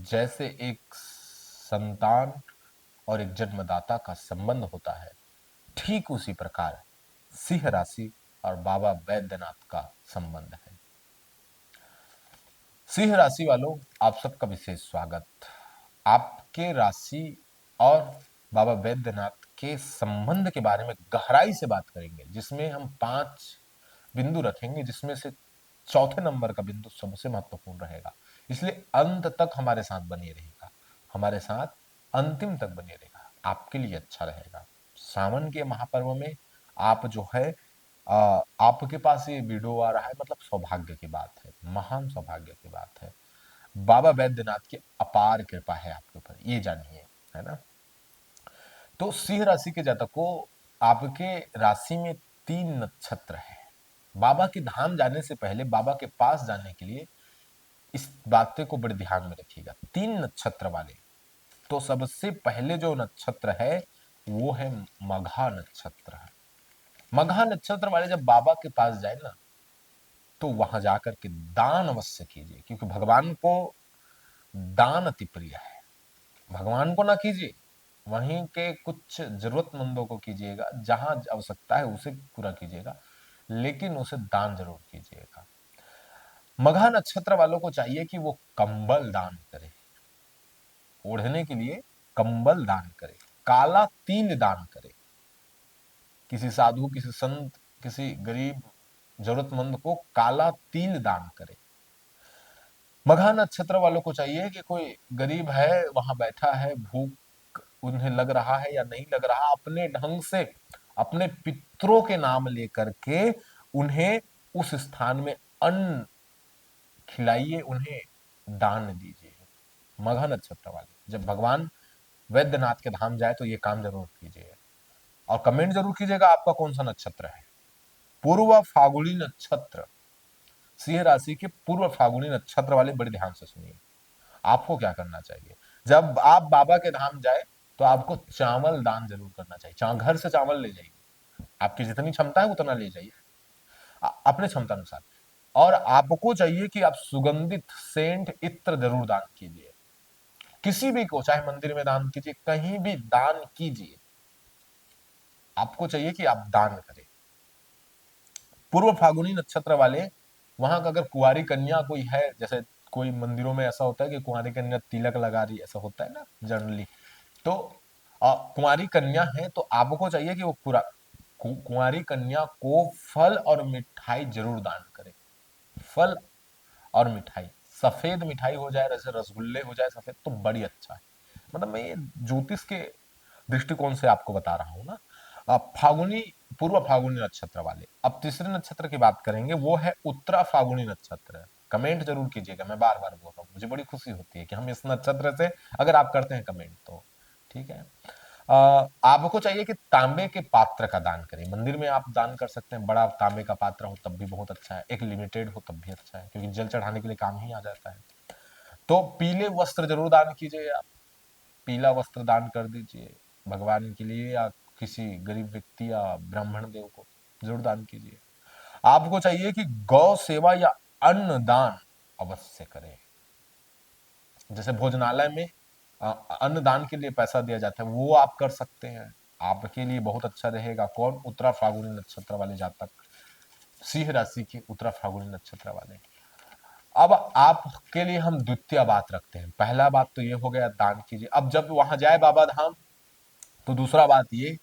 जैसे एक संतान और एक जन्मदाता का संबंध होता है, ठीक उसी प्रकार सिंह राशि और बाबा बैद्यनाथ का संबंध है। सिंह राशि वालों, आप सबका विशेष स्वागत। आपके राशि और बाबा बैद्यनाथ के संबंध के बारे में गहराई से बात करेंगे, जिसमें हम 5 बिंदु रखेंगे, जिसमें से चौथे नंबर का बिंदु सबसे महत्वपूर्ण रहेगा। इसलिए अंत तक हमारे साथ बने रहेगा, हमारे साथ अंतिम तक बने रहेगा, आपके लिए अच्छा रहेगा। सावन के महापर्व में आप जो है आपके पास ये वीडियो आ रहा है, मतलब सौभाग्य की बात है, महान सौभाग्य की बात है। बाबा बैद्यनाथ की अपार कृपा है आपके ऊपर, ये जानिए, है ना। तो सिंह राशि के जातकों, आपके राशि में 3 नक्षत्र है। बाबा के धाम जाने से पहले, बाबा के पास जाने के लिए इस बातें को बड़े ध्यान में रखिएगा। 3 नक्षत्र वाले, तो सबसे पहले जो नक्षत्र है वो है मघा नक्षत्र है। मघा नक्षत्र वाले जब बाबा के पास जाए ना, तो वहां जाकर के दान अवश्य कीजिए, क्योंकि भगवान को दान अति प्रिय है। भगवान को ना कीजिए, वहीं के कुछ जरूरतमंदों को कीजिएगा, जहां आवश्यकता है उसे पूरा कीजिएगा, लेकिन उसे दान जरूर कीजिएगा। मघा नक्षत्र वालों को चाहिए कि वो कंबल दान करे, ओढ़ने के लिए कंबल दान करे, काला तिल दान करे, किसी साधु, किसी संत, किसी गरीब जरूरतमंद को काला तिल दान करे। मघा नक्षत्र वालों को चाहिए कि कोई गरीब है, वहां बैठा है, भूख उन्हें लग रहा है या नहीं लग रहा, अपने ढंग से अपने पितरों के नाम लेकर के उन्हें उस स्थान में अन्न खिलाइए, उन्हें दान दीजिए। मघा नक्षत्र वाले जब भगवान वैद्यनाथ के धाम जाए तो ये काम जरूर कीजिए, और कमेंट जरूर कीजिएगा आपका कौन सा नक्षत्र है। पूर्व फागुनी नक्षत्र, सिंह राशि के पूर्व फागुनी नक्षत्र वाले बड़े ध्यान से सुनिए। आपको क्या करना चाहिए, जब आप बाबा के धाम जाए तो आपको चावल दान जरूर करना चाहिए। घर से चावल ले जाइए, आपकी जितनी क्षमता है उतना ले जाइए, अपने क्षमता अनुसार। और आपको चाहिए कि आप सुगंधित सेंट इत्र जरूर दान कीजिए, किसी भी को, चाहे मंदिर में दान कीजिए, कहीं भी दान कीजिए, आपको चाहिए कि आप दान करें। पूर्व फागुनी नक्षत्र वाले, वहां का अगर कुंवारी कन्या कोई है, जैसे कोई मंदिरों में ऐसा होता है कि कुंवारी कन्या तिलक लगा रही, ऐसा होता है ना जनरली, तो कुंवारी कन्या है तो आपको चाहिए कि वो पूरा कुंवारी कन्या को फल और मिठाई जरूर दान करे। फल और मिठाई, सफेद मिठाई हो जाए, जैसे रसगुल्ले हो जाए सफेद, तो बड़ी अच्छा है। मतलब मैं ये ज्योतिष के दृष्टिकोण से आपको बता रहा हूं ना। फागुनी, पूर्व फागुनी नक्षत्र वाले, अब तीसरे नक्षत्र की बात करेंगे, वो है उत्तरा फागुनी नक्षत्र। कमेंट जरूर कीजिएगा, मैं बार बार बोल रहा हूँ, मुझे बड़ी खुशी होती है कि हम इस नक्षत्र से, अगर आप करते हैं कमेंट तो ठीक है। आपको चाहिए कि तांबे के पात्र का दान करें। मंदिर में आप दान कर सकते हैं, बड़ा तांबे का पात्र हो तब भी बहुत अच्छा है, एक लिमिटेड हो तब भी अच्छा है, क्योंकि जल चढ़ाने के लिए काम ही आ जाता है। तो पीले वस्त्र जरूर दान कीजिए आप, पीला वस्त्र दान कर दीजिए भगवान के लिए, या किसी गरीब व्यक्ति या ब्राह्मण देव को जरूर दान कीजिए। आपको चाहिए कि गौ सेवा या अन्न दान अवश्य करें। जैसे भोजनालय में अन्न दान के लिए पैसा दिया जाता है, वो आप कर सकते हैं, आपके लिए बहुत अच्छा रहेगा। कौन? उत्तरा फाल्गुनी नक्षत्र वाले जातक, सिंह राशि के उत्तरा फाल्गुनी नक्षत्र वाले। अब आपके लिए हम द्वितीय बात रखते हैं। पहला बात तो ये हो गया दान कीजिए। अब जब वहां जाए बाबा धाम, तो दूसरा बात ये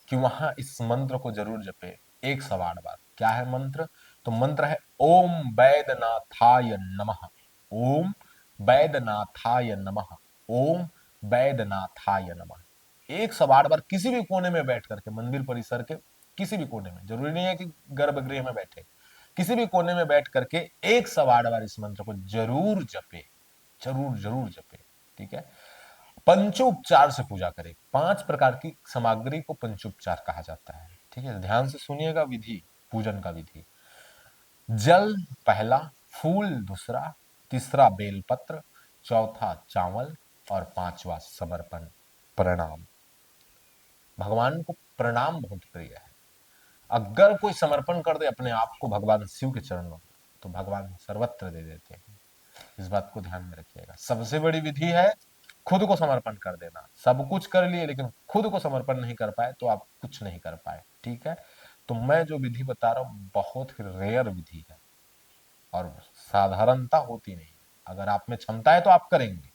कि वहां इस मंत्र को जरूर जपे। 108 बार। क्या है मंत्र? तो मंत्र है ओम वैद्यनाथाय नमः, ओम वैद्यनाथाय नमः, ओम वैद्यनाथाय नमः। 108 बार, किसी भी कोने में बैठ करके, मंदिर परिसर के किसी भी कोने में, जरूरी नहीं है कि गर्भगृह में बैठे, किसी भी कोने में बैठ करके 108 बार इस मंत्र को जरूर जपे, जरूर जरूर जपे। ठीक है। पंचोपचार से पूजा करें। 5 प्रकार की सामग्री को पंचोपचार कहा जाता है। ठीक है, ध्यान से सुनिएगा विधि, पूजन का विधि। जल पहला, फूल दूसरा, तीसरा बेलपत्र, चौथा चावल, और पांचवा समर्पण, प्रणाम। भगवान को प्रणाम बहुत प्रिय है। अगर कोई समर्पण कर दे अपने आप को भगवान शिव के चरणों में, तो भगवान सर्वत्र दे देते हैं। इस बात को ध्यान में रखिएगा। सबसे बड़ी विधि है खुद को समर्पण कर देना। सब कुछ कर लिए लेकिन खुद को समर्पण नहीं कर पाए तो आप कुछ नहीं कर पाए, ठीक है। तो मैं जो विधि बता रहा हूँ बहुत ही रेयर विधि है और साधारणता होती नहीं है। अगर आप में क्षमता है तो आप करेंगे।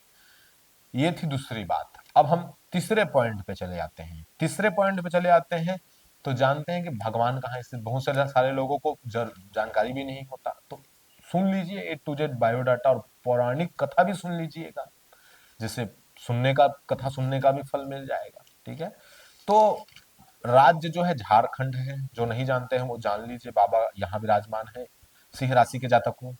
ये थी दूसरी बात। अब हम तीसरे पॉइंट पे चले आते हैं। तीसरे पॉइंट पे चले आते हैं तो जानते हैं कि भगवान कहाँ स्थित, बहुत सारे सारे लोगों को जानकारी भी नहीं होता। तो सुन लीजिए A to Z बायोडाटा और पौराणिक कथा भी सुन लीजिएगा, जिससे सुनने का कथा सुनने का भी फल मिल जाएगा, ठीक है। तो राज्य जो है झारखंड है, जो नहीं जानते हैं वो जान लीजिए, बाबा यहाँ विराजमान है सिंह राशि के जातकों।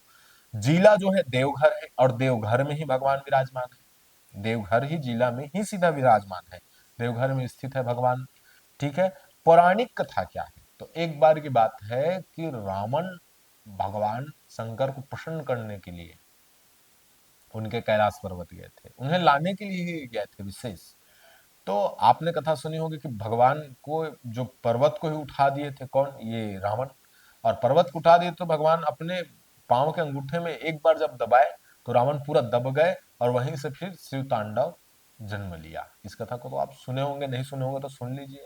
जिला जो है देवघर है और देवघर में ही भगवान विराजमान है। देवघर ही जिला में ही सीधा विराजमान है, देवघर में स्थित है भगवान, ठीक है। पौराणिक कथा क्या है, तो एक बार की बात है कि रावण भगवान शंकर को प्रसन्न करने के लिए उनके कैलाश पर्वत गए थे, उन्हें लाने के लिए ही गए थे विशेष। तो आपने कथा सुनी होगी कि भगवान को जो पर्वत को ही उठा दिए थे, कौन, ये रावण। और पर्वत को उठा दिए तो भगवान अपने पांव के अंगूठे में एक बार जब दबाए तो रावण पूरा दब गए और वहीं से फिर शिव तांडव जन्म लिया। इस कथा को तो आप सुने होंगे, नहीं सुने होंगे तो सुन लीजिए,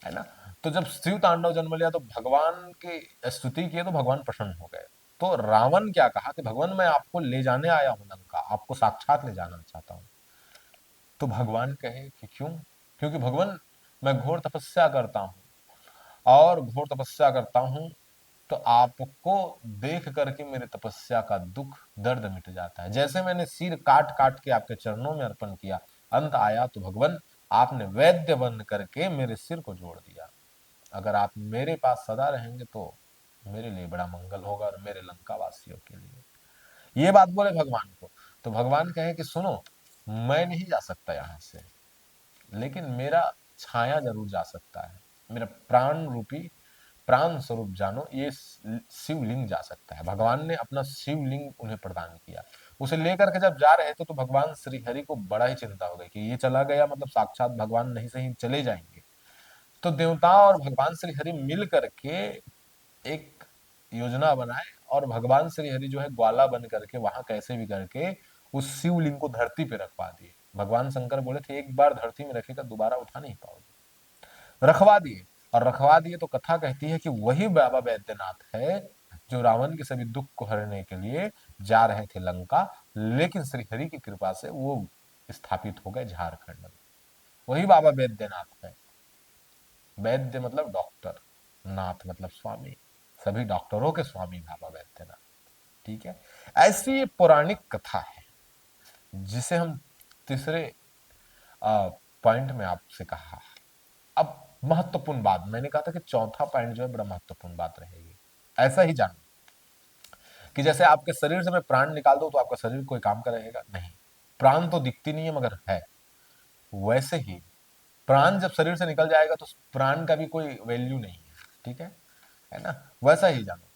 है ना। तो जब शिव तांडव जन्म लिया तो भगवान की स्तुति किए तो भगवान प्रसन्न हो गए। तो रावण क्या कहा कि भगवान मैं आपको ले जाने आया हूं लंका, आपको साक्षात ले जाना चाहता हूं। तो भगवान कहे कि क्यों? क्योंकि भगवान मैं घोर तपस्या करता हूँ और घोर तपस्या करता हूँ तो आपको देख करके मेरे तपस्या का दुख दर्द मिट जाता है। जैसे मैंने सिर काट काट के आपके चरणों में अर्पण किया, अंत आया तो भगवान आपने वैद्य बन करके मेरे सिर को जोड़ दिया। अगर आप मेरे पास सदा रहेंगे तो मेरे लिए बड़ा मंगल होगा और मेरे लंका वासियों के लिए। ये बात बोले भगवान को। तो भगवान कहे कि सुनो, मैं नहीं जा सकता यहाँ से, लेकिन मेरा छाया जरूर जा सकता है। मेरा प्राण रूपी प्राण स्वरूप जानो, ये शिवलिंग जा सकता है। भगवान ने अपना शिवलिंग उन्हें प्रदान किया। उसे लेकर के जब जा रहे थे तो भगवान श्री हरि को बड़ा ही चिंता हो गई कि ये चला गया, मतलब साक्षात भगवान नहीं सही चले जाएंगे। तो देवता और भगवान श्री हरि मिल करके एक योजना बनाए और भगवान श्री हरि जो है ग्वाला बन करके वहां कैसे भी करके उस शिवलिंग को धरती पे रखवा दिए। भगवान शंकर बोले थे एक बार धरती में रखेगा दोबारा उठा नहीं पाओगे, रखवा दिए। और रखवा दिए तो कथा कहती है कि वही बाबा बैद्यनाथ है जो रावण के सभी दुख को हरने के लिए जा रहे थे लंका, लेकिन श्री हरि की कृपा से वो स्थापित हो गए झारखंड में। वही बाबा बैद्यनाथ है। वैद्य मतलब डॉक्टर, नाथ मतलब स्वामी, सभी डॉक्टरों के स्वामी बाबा बैद्यनाथ, ठीक है। ऐसी ये पौराणिक कथा है जिसे हम तीसरे पॉइंट में आपसे कहा। अब महत्वपूर्ण बात, मैंने कहा था कि चौथा पॉइंट जो है बड़ा महत्वपूर्ण बात रहेगी। ऐसा ही जानो कि जैसे आपके शरीर से मैं प्राण निकाल दूं तो आपका शरीर कोई काम करेगा नहीं, प्राण तो दिखती नहीं है मगर है। वैसे ही प्राण जब शरीर से निकल जाएगा तो प्राण का भी कोई वैल्यू नहीं है, ठीक है ना। वैसा ही जानो।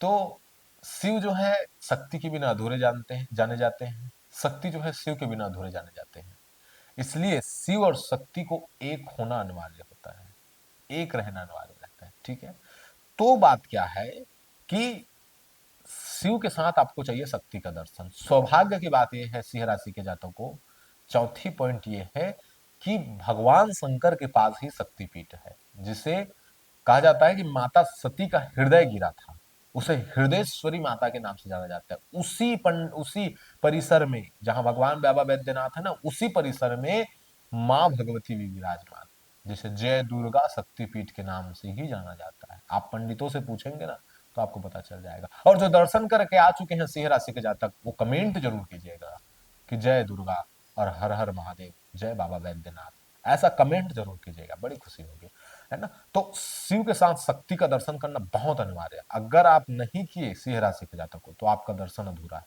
तो शिव जो है शक्ति के बिना अधूरे जानते हैं, जाने जाते हैं। शक्ति जो है शिव के बिना अधूरे जाने जाते हैं। इसलिए शिव और शक्ति को एक होना अनिवार्य होता है, एक रहना अनिवार्य रहता है, ठीक है। तो बात क्या है कि शिव के साथ आपको चाहिए शक्ति का दर्शन। सौभाग्य की बात यह है सिंह राशि के जातकों को, चौथी पॉइंट ये है कि भगवान शंकर के पास ही शक्तिपीठ है, जिसे कहा जाता है कि माता सती का हृदय गिरा था, उसे हृदयेश्वरी माता के नाम से जाना जाता है। उसी परिसर में जहां भगवान बाबा बैद्यनाथ है ना, उसी परिसर में माँ भगवती भी विराजमान, जिसे जय दुर्गा शक्तिपीठ के नाम से ही जाना जाता है। आप पंडितों से पूछेंगे ना तो आपको पता चल जाएगा। और जो दर्शन करके आ चुके हैं सिंह राशि के जातक, वो कमेंट जरूर कीजिएगा कि जय दुर्गा और हर हर महादेव, जय बाबा बैद्यनाथ, ऐसा कमेंट जरूर कीजिएगा, बड़ी खुशी होगी, है ना। तो शिव के साथ शक्ति का दर्शन करना बहुत अनिवार्य है। अगर आप नहीं किए सिंह राशि के जातक को तो आपका दर्शन अधूरा है,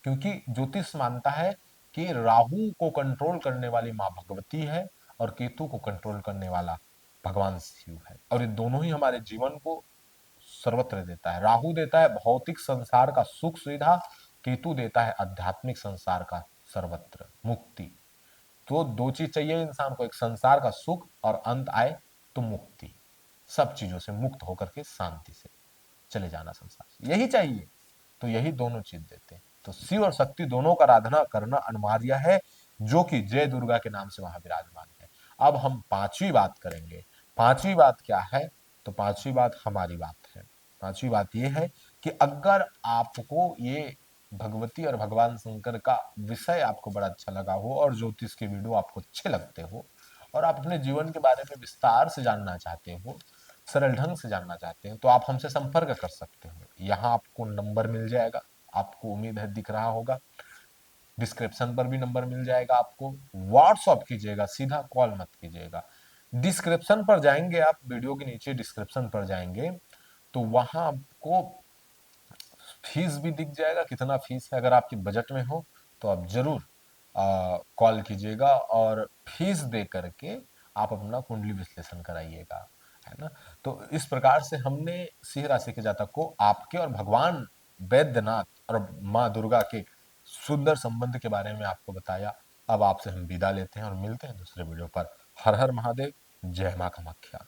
क्योंकि ज्योतिष मानता है कि राहु को कंट्रोल करने वाली माँ भगवती है और केतु को कंट्रोल करने वाला भगवान शिव है। और ये दोनों ही हमारे जीवन को सर्वत्र देता है। राहु देता है भौतिक संसार का सुख सुविधा, केतु देता है आध्यात्मिक संसार का सर्वत्र मुक्ति। तो दो चीज चाहिए इंसान को, एक संसार का सुख और अंत आए तो मुक्ति, सब चीजों से मुक्त होकर के शांति से चले जाना संसार से, यही चाहिए। तो यही दोनों चीज देते हैं। तो शिव और शक्ति दोनों का आराधना करना अनिवार्य है, जो कि जय दुर्गा के नाम से वहां विराजमान है। अब हम पांचवी बात करेंगे। पांचवी बात क्या है? तो पांचवी बात हमारी बात है। पांचवी बात ये है कि अगर आपको ये भगवती और भगवान शंकर का विषय आपको बड़ा अच्छा लगा हो और ज्योतिष के वीडियो आपको अच्छे लगते हो और आप अपने जीवन के बारे में विस्तार से जानना चाहते हो, सरल ढंग से जानना चाहते हैं, तो आप हमसे संपर्क कर सकते हो। यहाँ आपको नंबर मिल जाएगा, आपको उम्मीद है दिख रहा होगा। डिस्क्रिप्शन पर भी नंबर मिल जाएगा आपको। व्हाट्सअप कीजिएगा, सीधा कॉल मत कीजिएगा। डिस्क्रिप्शन पर जाएंगे आप, वीडियो के नीचे डिस्क्रिप्शन पर जाएंगे तो वहां आपको फीस भी दिख जाएगा, कितना फीस है। अगर आपके बजट में हो तो आप जरूर कॉल कीजिएगा और फीस दे करके आप अपना कुंडली विश्लेषण कराइएगा, है ना। तो इस प्रकार से हमने सिंह राशि के जातक को आपके और भगवान वैद्यनाथ और माँ दुर्गा के सुंदर संबंध के बारे में आपको बताया। अब आपसे हम विदा लेते हैं और मिलते हैं दूसरे वीडियो पर। हर हर महादेव, जय माँ कामाख्या।